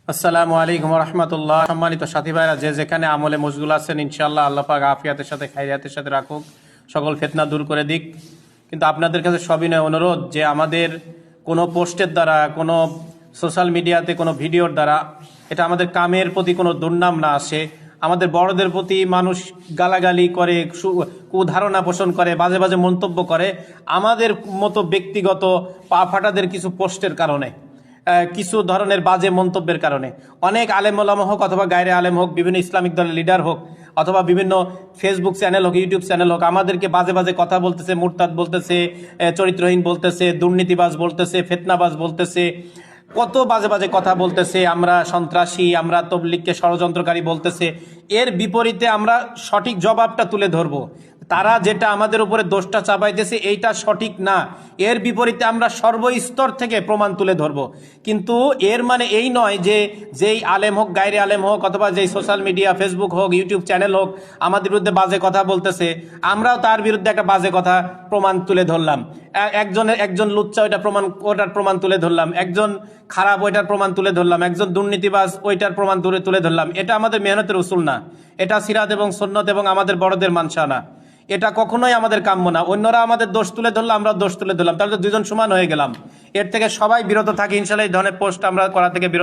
আসসালামু আলাইকুম রহমতুল্লাহ। সম্মানিত সাথী ভাইরা, যে যেখানে আমলে মশগুল আছেন, ইনশাআল্লাহ আল্লাহ পাক আফিয়াতের সাথে খাইরাতের সাথে রাখুক, সকল ফিতনা দূর করে দিক। কিন্তু আপনাদের কাছে সবিনয় অনুরোধ যে আমাদের কোনো পোস্টের দ্বারা, কোনো সোশ্যাল মিডিয়াতে কোনো ভিডিওর দ্বারা এটা আমাদের কামের প্রতি কোনো দুর্নাম না আসে। আমাদের বড়দের প্রতি মানুষ গালাগালি করে, কুধারণা পোষণ করে, বাজে বাজে মন্তব্য করে আমাদের মতো ব্যক্তিগত পা ফাটাদের কিছু পোস্টের কারণে, কিছু ধরনের বাজে মন্তব্যের কারণে। অনেক আলেম ওলামা হোক অথবা গায়রে আলেম হোক, বিভিন্ন ইসলামিক দলের লিডার হোক অথবা বিভিন্ন ফেসবুক চ্যানেল হোক, ইউটিউব চ্যানেল হোক, আমাদেরকে বাজে বাজে কথা বলতেছে, মুরতাদ বলতেছে, চরিত্রহীন বলতেছে, দুর্নীতিবাজ বলতেছে, ফিতনাবাজ বলতেছে, কত বাজে বাজে কথা বলতেছে, আমরা সন্ত্রাসী, আমরা তবলিগকে ষড়যন্ত্রকারী বলতেছে। এর বিপরীতে আমরা সঠিক জবাবটা তুলে ধরবো। তারা যেটা আমাদের উপরে দোষটা চাপাইতেছে এইটা সঠিক না, এর বিপরীতে আমরা সর্বস্তর থেকে প্রমাণ তুলে ধরবো। কিন্তু এর মানে এই নয় যে যেই আলেম হোক, গায়রে আলেম হোক অথবা যেই সোশ্যাল মিডিয়া, ফেসবুক হোক, ইউটিউব চ্যানেল হোক আমাদের বিরুদ্ধে বাজে কথা বলতেছে, আমরাও তার বিরুদ্ধে একটা বাজে কথা প্রমাণ তুলে ধরলাম। একজন লুচ্চা ওটার প্রমাণ তুলে ধরলাম, একজন খারাপ ওইটার প্রমাণ তুলে ধরলাম, একজন দুর্নীতিবাজ ওইটার প্রমাণ তুলে ধরলাম। এটা আমাদের মেহনতের উসুল না, এটা সিরাত এবং সুন্নত এবং আমাদের বড়দের মানসা না। এটা কখনোই আমাদের কাম্য না। অন্যরা আমাদের দোষ তুলে ধরলো, আমরা দোষ তুলে ধরলাম, তাহলে তো দুজন সমান হয়ে গেলাম। এর থেকে সবাই বিরত থাকি ইনশাআল্লাহ। এই ধরনের পোস্ট আমরা করা থেকে বিরত